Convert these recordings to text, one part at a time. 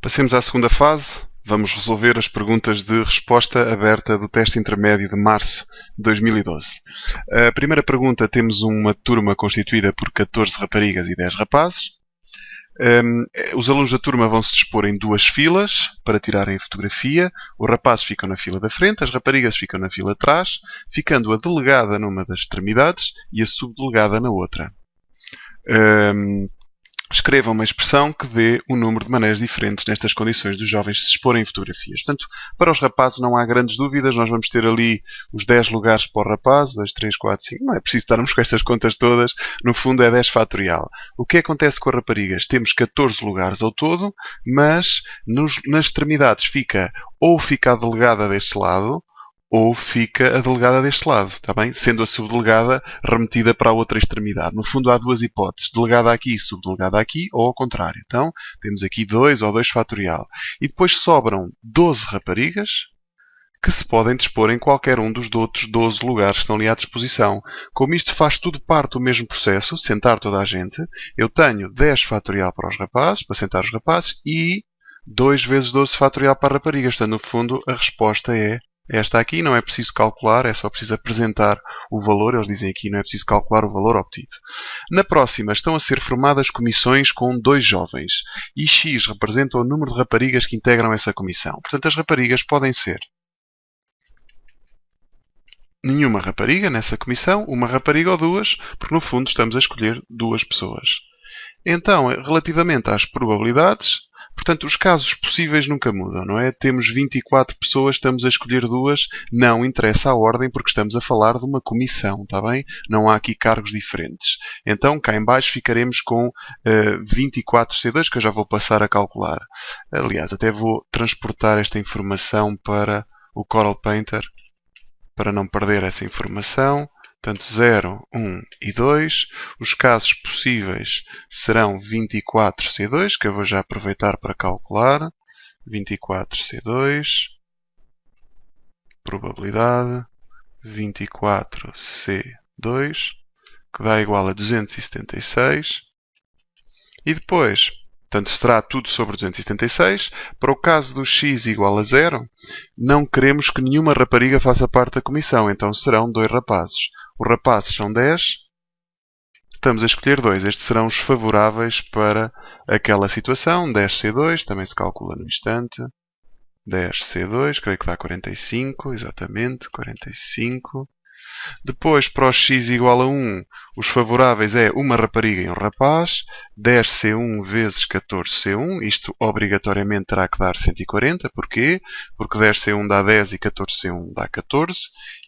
Passemos à segunda fase. Vamos resolver as perguntas de resposta aberta do teste intermédio de março de 2012. A primeira pergunta, temos uma turma constituída por 14 raparigas e 10 rapazes. Os alunos da turma vão se dispor em duas filas para tirarem a fotografia. Os rapazes ficam na fila da frente, as raparigas ficam na fila de trás, ficando a delegada numa das extremidades e a subdelegada na outra. Escreva uma expressão que dê um número de maneiras diferentes nestas condições dos jovens se exporem em fotografias. Portanto, para os rapazes não há grandes dúvidas. Nós vamos ter ali os 10 lugares para o rapaz, 2, 3, 4, 5. Não é preciso estarmos com estas contas todas. No fundo é 10 fatorial. O que acontece com as raparigas? Temos 14 lugares ao todo, mas nas extremidades fica a delegada deste lado, ou fica a delegada deste lado, está bem? Sendo a subdelegada remetida para a outra extremidade. No fundo, há duas hipóteses. Delegada aqui, subdelegada aqui, ou ao contrário. Então, temos aqui 2 ou 2 fatorial. E depois sobram 12 raparigas que se podem dispor em qualquer um dos outros 12 lugares que estão ali à disposição. Como isto faz tudo parte do mesmo processo, sentar toda a gente, eu tenho 10 fatorial para os rapazes, para sentar os rapazes, e 2 vezes 12 fatorial para raparigas. Portanto, no fundo, a resposta é esta aqui. Não é preciso calcular, é só preciso apresentar o valor. Eles dizem aqui não é preciso calcular o valor obtido. Na próxima, estão a ser formadas comissões com 2 jovens. E X representa o número de raparigas que integram essa comissão. Portanto, as raparigas podem ser nenhuma rapariga nessa comissão, uma rapariga ou duas, porque no fundo estamos a escolher 2 pessoas. Então, relativamente às probabilidades, portanto, os casos possíveis nunca mudam, não é? Temos 24 pessoas, estamos a escolher 2, não interessa a ordem porque estamos a falar de uma comissão, está bem? Não há aqui cargos diferentes. Então, cá em baixo ficaremos com 24C2, que eu já vou passar a calcular. Aliás, até vou transportar esta informação para o Coral Painter, para não perder essa informação. Portanto, 0, 1 e 2. Os casos possíveis serão 24C2, que eu vou já aproveitar para calcular. 24C2. Probabilidade. 24C2, que dá igual a 276. E depois, portanto, será tudo sobre 276. Para o caso do x igual a 0, não queremos que nenhuma rapariga faça parte da comissão. Então serão 2 rapazes. Os rapazes são 10. Estamos a escolher 2. Estes serão os favoráveis para aquela situação. 10C2, também se calcula no instante. 10C2, creio que dá 45. Exatamente, 45. Depois, para o x igual a 1, os favoráveis é uma rapariga e um rapaz. 10C1 vezes 14C1. Isto obrigatoriamente terá que dar 140. Porquê? Porque 10C1 dá 10 e 14C1 dá 14.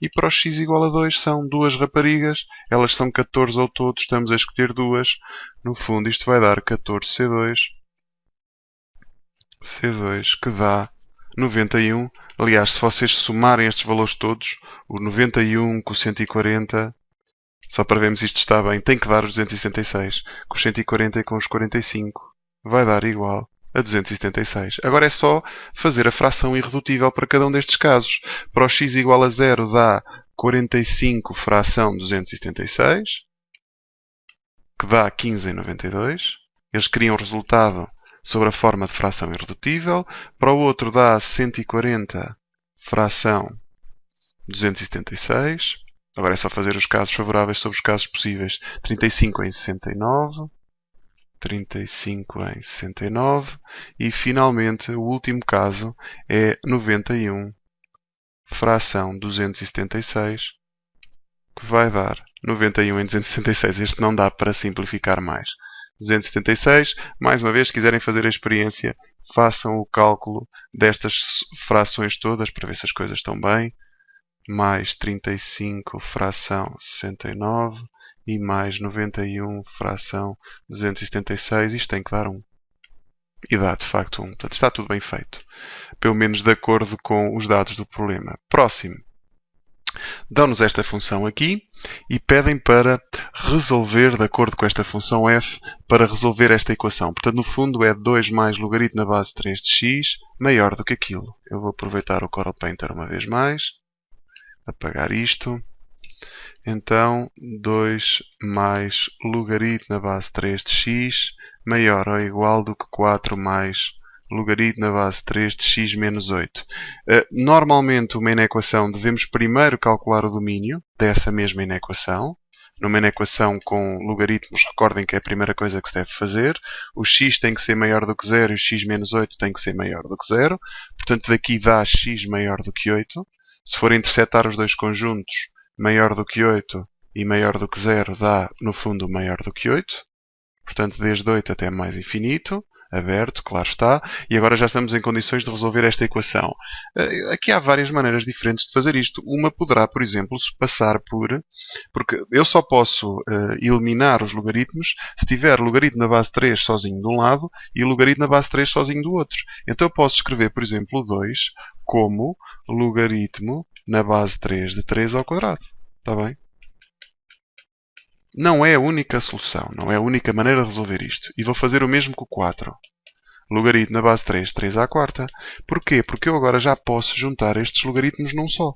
E para o x igual a 2 são 2 raparigas. Elas são 14 ao todo. Estamos a escolher 2. No fundo, isto vai dar 14C2. C2, que dá 91. Aliás, se vocês somarem estes valores todos, o 91 com o 140, só para vermos isto está bem, tem que dar os 276. Com os 140 e com os 45, vai dar igual a 276. Agora é só fazer a fração irredutível para cada um destes casos. Para o x igual a 0 dá 45 fração 276, que dá 15 em 92. Eles queriam o resultado sobre a forma de fração irredutível. Para o outro dá 140 fração 276. Agora é só fazer os casos favoráveis sobre os casos possíveis. 35 em 69. 35 em 69. E finalmente o último caso é 91 fração 276, que vai dar 91 em 276. Este não dá para simplificar mais. 276. Mais uma vez, se quiserem fazer a experiência, façam o cálculo destas frações todas para ver se as coisas estão bem. Mais 35 fração 69 e mais 91 fração 276. Isto tem que dar 1. E dá, de facto, 1. Portanto, está tudo bem feito. Pelo menos de acordo com os dados do problema. Próximo. Dão-nos esta função aqui e pedem para resolver de acordo com esta função f para resolver esta equação. Portanto, no fundo é 2 mais logaritmo na base 3 de x maior do que aquilo. Eu vou aproveitar o Coral Painter uma vez mais. Apagar isto. Então, 2 mais logaritmo na base 3 de x maior ou igual do que 4 mais logaritmo na base 3 de x menos 8. Normalmente, uma inequação, devemos primeiro calcular o domínio dessa mesma inequação. Numa inequação com logaritmos, recordem que é a primeira coisa que se deve fazer. O x tem que ser maior do que 0 e o x menos 8 tem que ser maior do que 0. Portanto, daqui dá x maior do que 8. Se for intersetar os dois conjuntos, maior do que 8 e maior do que 0 dá, no fundo, maior do que 8. Portanto, desde 8 até mais infinito. Aberto, claro está. E agora já estamos em condições de resolver esta equação. Aqui há várias maneiras diferentes de fazer isto. Uma poderá, por exemplo, passar por... Porque eu só posso eliminar os logaritmos se tiver logaritmo na base 3 sozinho de um lado e logaritmo na base 3 sozinho do outro. Então eu posso escrever, por exemplo, o 2 como logaritmo na base 3 de 3 ao quadrado. Está bem? Não é a única solução, não é a única maneira de resolver isto. E vou fazer o mesmo com o 4. Logaritmo na base 3, 3 à quarta. Porquê? Porque eu agora já posso juntar estes logaritmos num só.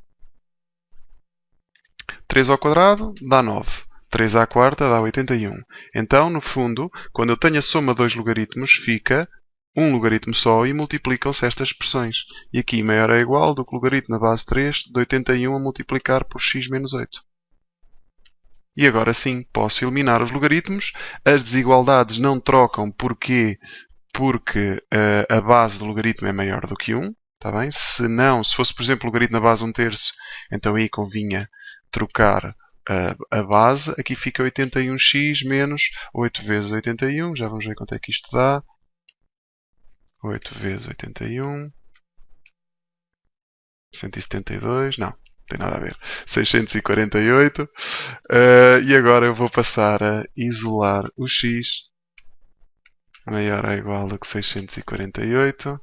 3 ao quadrado dá 9. 3 à quarta dá 81. Então, no fundo, quando eu tenho a soma de dois logaritmos, fica um logaritmo só e multiplicam-se estas expressões. E aqui maior ou igual do que logaritmo na base 3 de 81 a multiplicar por x menos 8. E agora sim, posso eliminar os logaritmos. As desigualdades não trocam. Porquê? Porque a base do logaritmo é maior do que 1. Está bem? Se não, se fosse, por exemplo, logaritmo na base 1/3, então aí convinha trocar a base. Aqui fica 81x menos 8 vezes 81. Já vamos ver quanto é que isto dá. 8 vezes 81. 172. Não. Tem nada a ver. 648. E agora eu vou passar a isolar o x maior ou igual do que 648.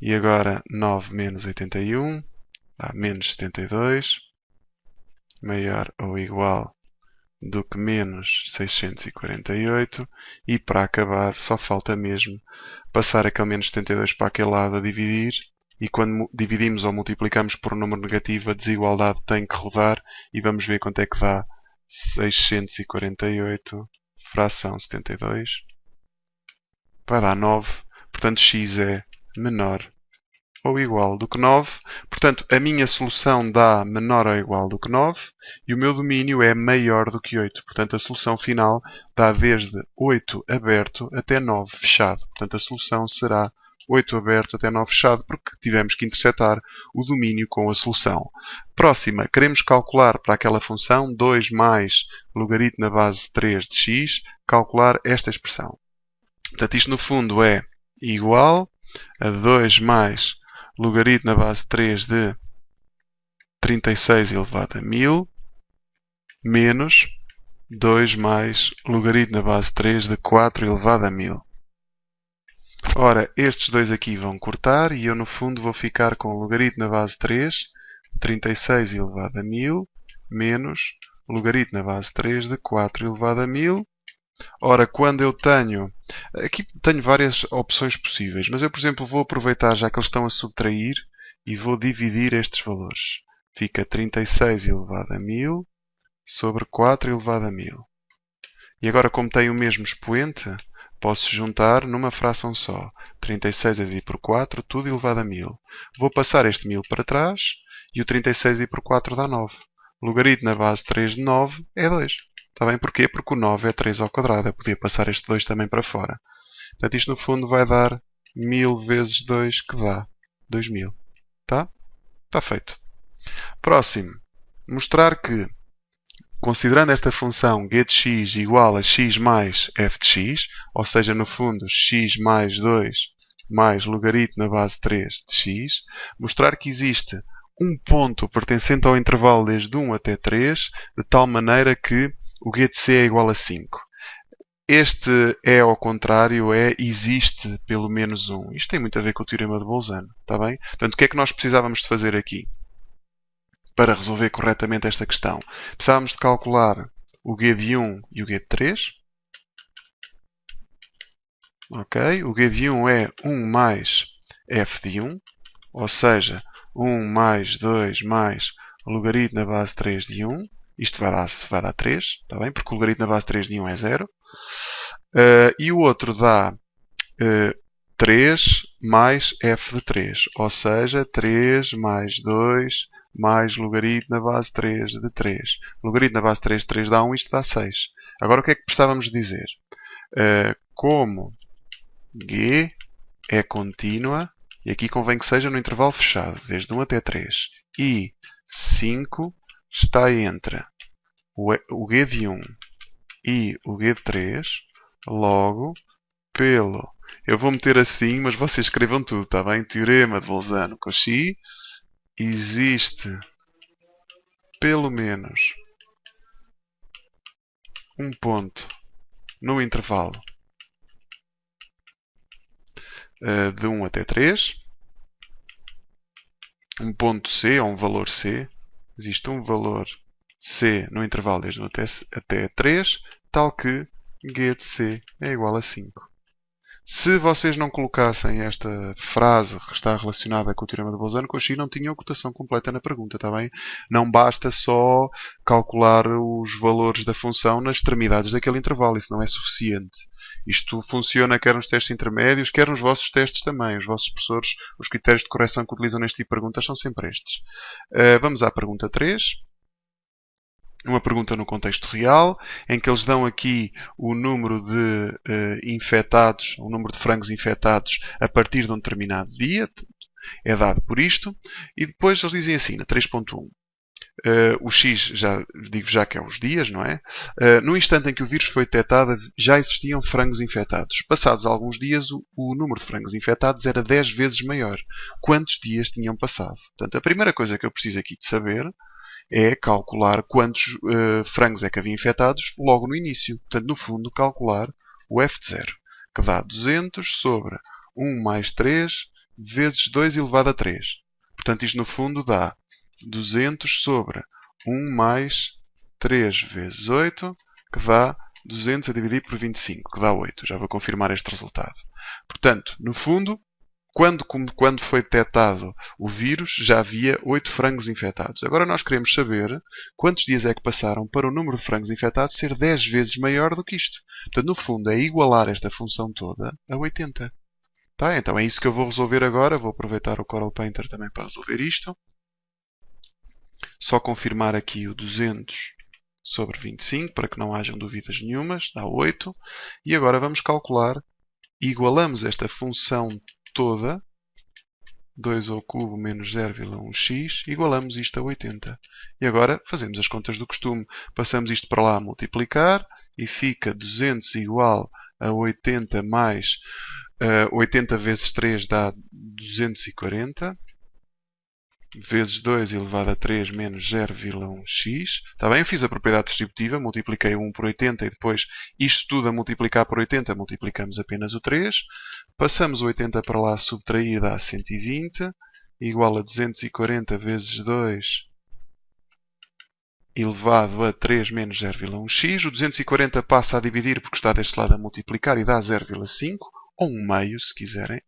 E agora 9 menos 81 dá menos 72. Maior ou igual do que menos 648. E para acabar só falta mesmo passar aquele menos 72 para aquele lado a dividir. E quando dividimos ou multiplicamos por um número negativo, a desigualdade tem que rodar. E vamos ver quanto é que dá 648 fração 72. Vai dar 9. Portanto, x é menor ou igual do que 9. Portanto, a minha solução dá menor ou igual do que 9. E o meu domínio é maior do que 8. Portanto, a solução final dá desde 8 aberto até 9 fechado. Portanto, a solução será 8 aberto até 9 fechado, porque tivemos que intersetar o domínio com a solução. Próxima, queremos calcular para aquela função 2 mais logaritmo na base 3 de x, calcular esta expressão. Portanto, isto no fundo é igual a 2 mais logaritmo na base 3 de 36 elevado a 1000 menos 2 mais logaritmo na base 3 de 4 elevado a 1000. Ora, estes dois aqui vão cortar e eu no fundo vou ficar com logaritmo na base 3 de 36 elevado a 1000 menos logaritmo na base 3 de 4 elevado a 1000. Ora, quando eu tenho... Aqui tenho várias opções possíveis, mas eu, por exemplo, vou aproveitar já que eles estão a subtrair e vou dividir estes valores. Fica 36 elevado a 1000 sobre 4 elevado a 1000. E agora, como tem o mesmo expoente, posso juntar numa fração só. 36 a dividir por 4, tudo elevado a 1000. Vou passar este 1000 para trás e o 36 a dividir por 4 dá 9. Logaritmo na base 3 de 9 é 2. Está bem? Porquê? Porque o 9 é 3 ao quadrado. Eu podia passar este 2 também para fora. Portanto, isto no fundo vai dar 1000 vezes 2, que dá 2000. Tá? Está feito. Próximo. Mostrar que, considerando esta função g de x igual a x mais f de x, ou seja, no fundo, x mais 2 mais logaritmo na base 3 de x, mostrar que existe um ponto pertencente ao intervalo desde 1 até 3, de tal maneira que o g de c é igual a 5. Este é, ao contrário, existe pelo menos 1. Isto tem muito a ver com o teorema de Bolzano. Está bem? Portanto, o que é que nós precisávamos de fazer aqui para resolver corretamente esta questão? Precisávamos de calcular o g de 1 e o g de 3. Ok? O g de 1 é 1 mais f de 1, ou seja, 1 mais 2 mais logaritmo na base 3 de 1. Isto vai dar 3, está bem? Porque o logaritmo na base 3 de 1 é 0. E o outro dá 3 3 mais f de 3. Ou seja, 3 mais 2 mais logaritmo na base 3 de 3. Logaritmo na base 3 de 3 dá 1, isto dá 6. Agora o que é que precisávamos dizer? Como g é contínua, e aqui convém que seja no intervalo fechado, desde 1 até 3, e 5 está entre o g de 1 e o g de 3, logo, eu vou meter assim, mas vocês escrevam tudo, está bem? Teorema de Bolzano-Cauchy, existe pelo menos um ponto no intervalo de 1 até 3, um ponto C, ou um valor C, existe um valor C no intervalo desde 1 até 3, tal que g de C é igual a 5. Se vocês não colocassem esta frase que está relacionada com o teorema de Bolzano-Cauchy, não tinham a cotação completa na pergunta, está bem? Não basta só calcular os valores da função nas extremidades daquele intervalo, isso não é suficiente. Isto funciona quer nos testes intermédios, quer nos vossos testes também. Os vossos professores, os critérios de correção que utilizam neste tipo de perguntas são sempre estes. Vamos à pergunta 3. Uma pergunta no contexto real, em que eles dão aqui o número de infectados, o número de frangos infectados a partir de um determinado dia, é dado por isto, e depois eles dizem assim, na 3.1, o X, digo já que é os dias, não é? No instante em que o vírus foi detectado, já existiam frangos infectados. Passados alguns dias, o número de frangos infectados era 10 vezes maior. Quantos dias tinham passado? Portanto, a primeira coisa que eu preciso aqui de saber é calcular quantos frangos é que havia infectados logo no início. Portanto, no fundo, calcular o f de 0, que dá 200 sobre 1 mais 3 vezes 2 elevado a 3. Portanto, isto no fundo dá 200 sobre 1 mais 3 vezes 8, que dá 200 a dividir por 25, que dá 8. Já vou confirmar este resultado. Portanto, no fundo, quando foi detectado o vírus, já havia 8 frangos infectados. Agora nós queremos saber quantos dias é que passaram para o número de frangos infectados ser 10 vezes maior do que isto. Portanto, no fundo, é igualar esta função toda a 80. Tá? Então é isso que eu vou resolver agora. Vou aproveitar o Corel Painter também para resolver isto. Só confirmar aqui o 200 sobre 25, para que não hajam dúvidas nenhumas. Dá 8. E agora vamos calcular. Igualamos esta função toda, 2 ao cubo menos 0,1x, igualamos isto a 80. E agora fazemos as contas do costume. Passamos isto para lá a multiplicar e fica 200 igual a 80 mais 80 vezes 3 dá 240. Vezes 2 elevado a 3 menos 0,1x. Está bem? Eu fiz a propriedade distributiva, multipliquei 1 por 80 e depois isto tudo a multiplicar por 80, multiplicamos apenas o 3. Passamos o 80 para lá a subtrair, dá 120, igual a 240 vezes 2 elevado a 3 menos 0,1x. O 240 passa a dividir porque está deste lado a multiplicar e dá 0,5, ou 1 meio se quiserem.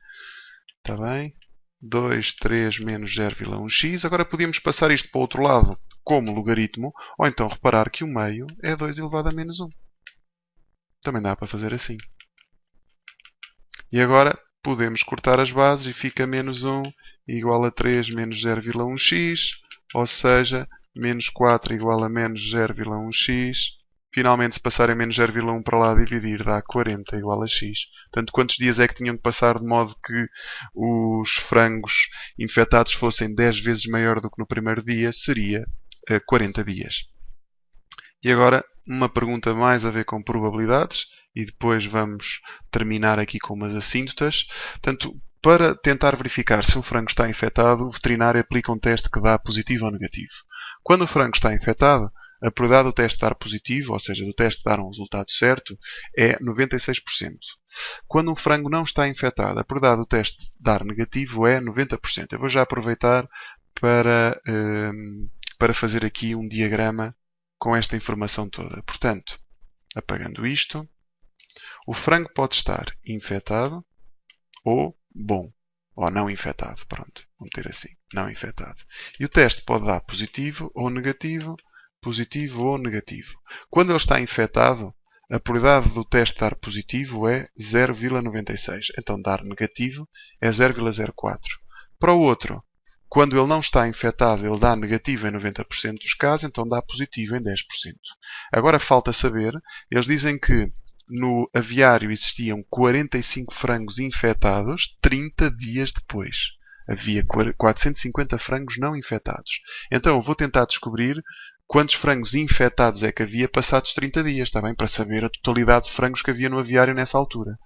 Está bem? 2, 3 menos 0,1x. Agora podíamos passar isto para o outro lado como logaritmo, ou então reparar que o meio é 2 elevado a menos 1. Também dá para fazer assim. E agora podemos cortar as bases e fica menos 1 igual a 3 menos 0,1x, ou seja, menos 4 igual a menos 0,1x. Finalmente, se passarem menos 0,1 para lá a dividir, dá 40 igual a x. Portanto, quantos dias é que tinham de passar de modo que os frangos infectados fossem 10 vezes maior do que no primeiro dia? Seria 40 dias. E agora, uma pergunta mais a ver com probabilidades, e depois vamos terminar aqui com umas assíntotas. Portanto, para tentar verificar se um frango está infectado, o veterinário aplica um teste que dá positivo ou negativo. Quando o frango está infectado, a probabilidade do teste dar positivo, ou seja, do teste dar um resultado certo, é 96%. Quando um frango não está infectado, a probabilidade do teste dar negativo é 90%. Eu vou já aproveitar para fazer aqui um diagrama com esta informação toda. Portanto, apagando isto, o frango pode estar infectado ou bom, ou não infectado. Pronto, vamos ter assim, não infectado. E o teste pode dar positivo ou negativo. Positivo ou negativo. Quando ele está infectado, a probabilidade do teste dar positivo é 0,96. Então dar negativo é 0,04. Para o outro, quando ele não está infectado, ele dá negativo em 90% dos casos, então dá positivo em 10%. Agora falta saber, eles dizem que no aviário existiam 45 frangos infectados 30 dias depois. Havia 450 frangos não infectados. Então eu vou tentar descobrir quantos frangos infectados é que havia passados 30 dias, está bem? Para saber a totalidade de frangos que havia no aviário nessa altura.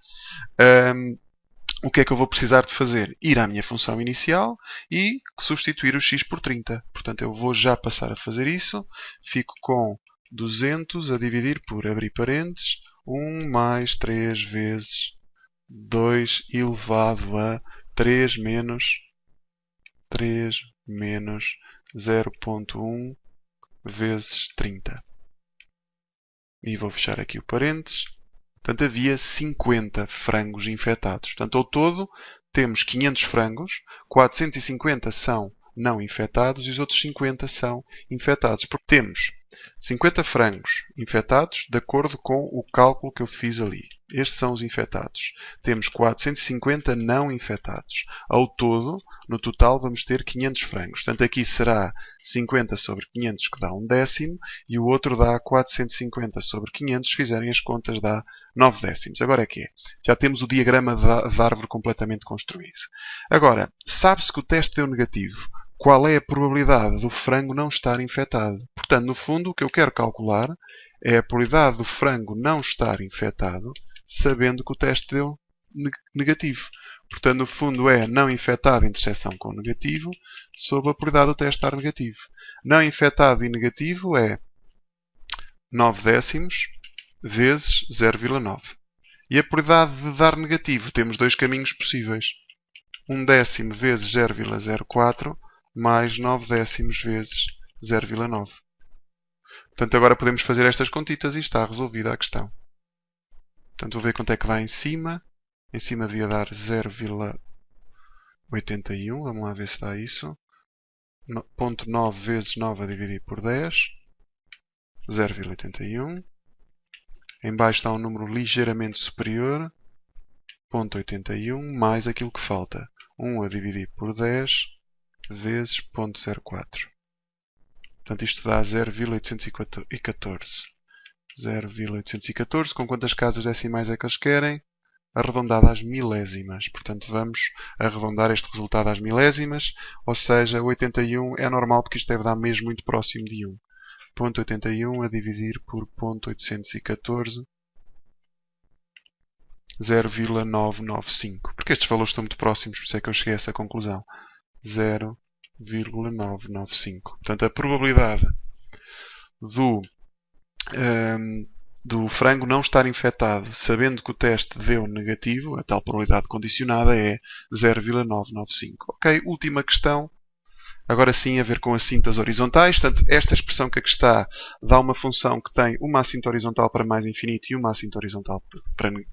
O que é que eu vou precisar de fazer? Ir à minha função inicial e substituir o x por 30. Portanto, eu vou já passar a fazer isso. Fico com 200 a dividir por, abrir parênteses, 1 mais 3 vezes 2 elevado a 3 menos 0,1 vezes 30. E vou fechar aqui o parênteses. Portanto, havia 50 frangos infectados. Portanto, ao todo, temos 500 frangos, 450 são não infectados e os outros 50 são infectados. Porque temos 50 frangos infectados de acordo com o cálculo que eu fiz ali. Estes são os infectados. Temos 450 não infectados. Ao todo, no total, vamos ter 500 frangos. Portanto, aqui será 50 sobre 500, que dá 1/10, e o outro dá 450 sobre 500. Se fizerem as contas, dá 9/10. Agora é que é. Já temos o diagrama da árvore completamente construído. Agora, sabe-se que o teste deu negativo. Qual é a probabilidade do frango não estar infectado? Portanto, no fundo, o que eu quero calcular é a probabilidade do frango não estar infectado, sabendo que o teste deu negativo. Portanto, no fundo, é não infectado interseção com negativo sobre a probabilidade do teste estar negativo. Não infectado e negativo é 9/10 vezes 0,9. E a probabilidade de dar negativo, temos dois caminhos possíveis. 1/10 vezes 0,04 mais 9/10 vezes 0,9. Portanto, agora podemos fazer estas contitas e está resolvida a questão. Portanto, vou ver quanto é que dá em cima. Em cima devia dar 0,81. Vamos lá ver se dá isso. 0,9 vezes 9 a dividir por 10. 0,81. Em baixo está um número ligeiramente superior. 0,81 mais aquilo que falta. 1 a dividir por 10 vezes 0,04. Portanto, isto dá 0,814. 0,814. Com quantas casas decimais é que eles querem? Arredondado às milésimas. Portanto, vamos arredondar este resultado às milésimas. Ou seja, 81 é normal porque isto deve dar mesmo muito próximo de 1. 0,81 a dividir por 0,814. 0,995. Porque estes valores estão muito próximos, por isso é que eu cheguei a essa conclusão. 0,995. Portanto, a probabilidade do frango não estar infectado, sabendo que o teste deu negativo, a tal probabilidade condicionada é 0,995. Ok, última questão. Agora sim, a ver com assintos horizontais. Portanto, esta expressão que aqui está dá uma função que tem uma assinto horizontal para mais infinito e uma assinto horizontal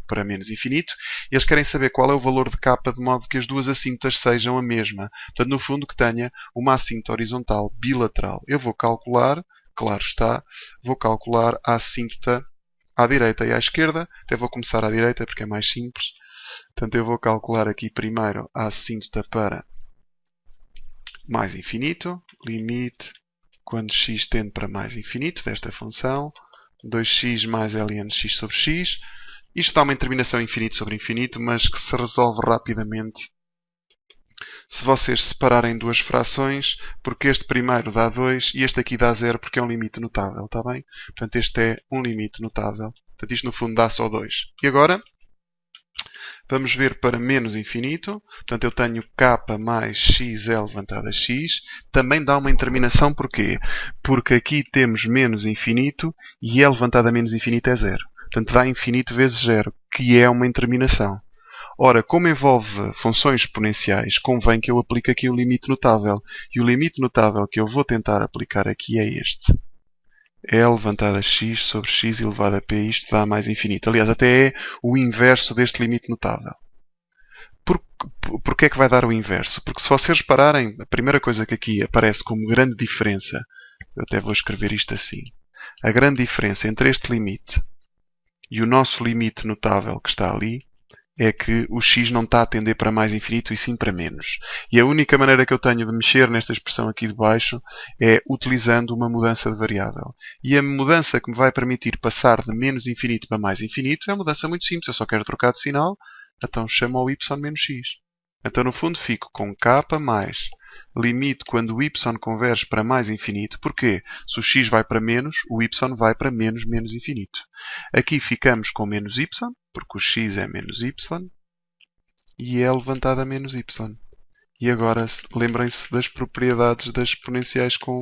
para menos infinito. E eles querem saber qual é o valor de k de modo que as duas assintas sejam a mesma. Portanto, no fundo, que tenha uma assinto horizontal bilateral. Eu vou calcular, claro está, vou calcular a assíntota à direita e à esquerda. Até vou começar à direita porque é mais simples. Portanto, eu vou calcular aqui primeiro a assíntota para mais infinito, limite, quando x tende para mais infinito, desta função, 2x mais ln x sobre x. Isto dá uma determinação infinito sobre infinito, mas que se resolve rapidamente se vocês separarem duas frações, porque este primeiro dá 2 e este aqui dá 0 porque é um limite notável, está bem? Portanto, este é um limite notável. Portanto, isto no fundo dá só 2. E agora, vamos ver para menos infinito. Portanto, eu tenho k mais xl levantado a x. Também dá uma indeterminação. Porquê? Porque aqui temos menos infinito e e levantado a menos infinito é 0. Portanto, dá infinito vezes 0, que é uma indeterminação. Ora, como envolve funções exponenciais, convém que eu aplique aqui o limite notável. E o limite notável que eu vou tentar aplicar aqui é este. E levantado a x sobre x elevado a p, isto dá mais infinito. Aliás, até é o inverso deste limite notável. Porquê é que vai dar o inverso? Porque se vocês repararem, a primeira coisa que aqui aparece como grande diferença, eu até vou escrever isto assim, a grande diferença entre este limite E o nosso limite notável que está ali é que o x não está a tender para mais infinito e sim para menos. E a única maneira que eu tenho de mexer nesta expressão aqui de baixo é utilizando uma mudança de variável. E a mudança que me vai permitir passar de menos infinito para mais infinito é uma mudança muito simples. Eu só quero trocar de sinal, então chamo ao y menos x. Então, no fundo, fico com k mais limite quando o y converge para mais infinito. Porquê? Se o x vai para menos, o y vai para menos menos infinito. Aqui ficamos com menos y, porque o x é menos y, e é levantado a menos y. E agora, lembrem-se das propriedades das exponenciais com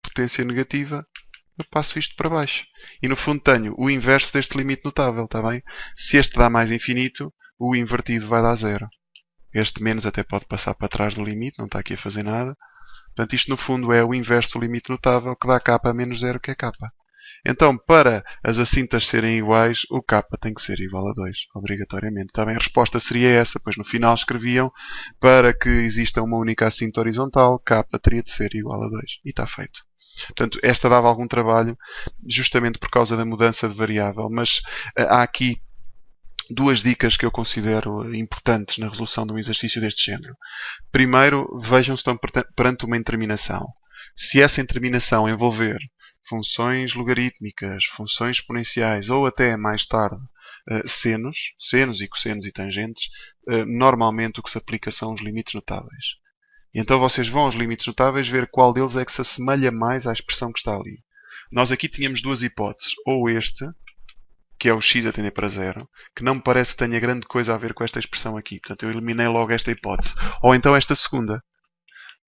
potência negativa. Eu passo isto para baixo. E no fundo tenho o inverso deste limite notável, está bem? Se este dá mais infinito, o invertido vai dar zero. Este menos até pode passar para trás do limite, não está aqui a fazer nada. Portanto, isto no fundo é o inverso do limite notável, que dá k menos zero, que é k. Então, para as assintas serem iguais, o k tem que ser igual a 2, obrigatoriamente. Está bem? A resposta seria essa, pois no final escreviam para que exista uma única assinta horizontal, k teria de ser igual a 2. E está feito. Portanto, esta dava algum trabalho, justamente por causa da mudança de variável, mas há aqui duas dicas que eu considero importantes na resolução de um exercício deste género. Primeiro, vejam se estão perante uma interminação. Se essa interminação envolver funções logarítmicas, funções exponenciais ou até mais tarde senos e cossenos e tangentes, normalmente o que se aplica são os limites notáveis. E então vocês vão aos limites notáveis ver qual deles é que se assemelha mais à expressão que está ali. Nós aqui tínhamos duas hipóteses. Ou este, que é o x a tender para zero, que não me parece que tenha grande coisa a ver com esta expressão aqui. Portanto, eu eliminei logo esta hipótese. Ou então esta segunda.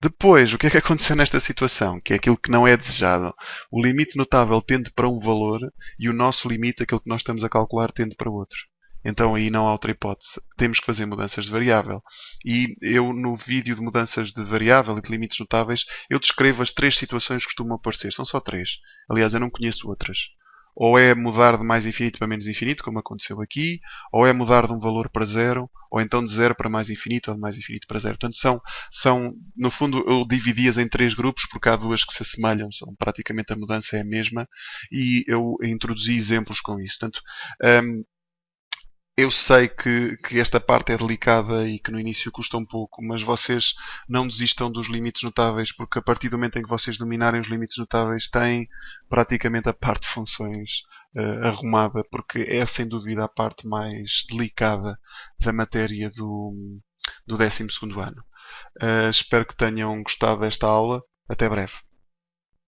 Depois, o que é que aconteceu nesta situação? Que é aquilo que não é desejado. O limite notável tende para um valor e o nosso limite, aquilo que nós estamos a calcular, tende para outro. Então aí não há outra hipótese. Temos que fazer mudanças de variável. E eu, no vídeo de mudanças de variável e de limites notáveis, eu descrevo as três situações que costumam aparecer. São só três. Aliás, eu não conheço outras. Ou é mudar de mais infinito para menos infinito, como aconteceu aqui, ou é mudar de um valor para zero, ou então de zero para mais infinito, ou de mais infinito para zero. Portanto, no fundo, eu dividi-as em três grupos, porque há duas que se assemelham, praticamente a mudança é a mesma, e eu introduzi exemplos com isso. Portanto, eu sei que esta parte é delicada e que no início custa um pouco, mas vocês não desistam dos limites notáveis, porque a partir do momento em que vocês dominarem os limites notáveis, têm praticamente a parte de funções arrumada, porque é sem dúvida a parte mais delicada da matéria do 12º ano. Espero que tenham gostado desta aula. Até breve.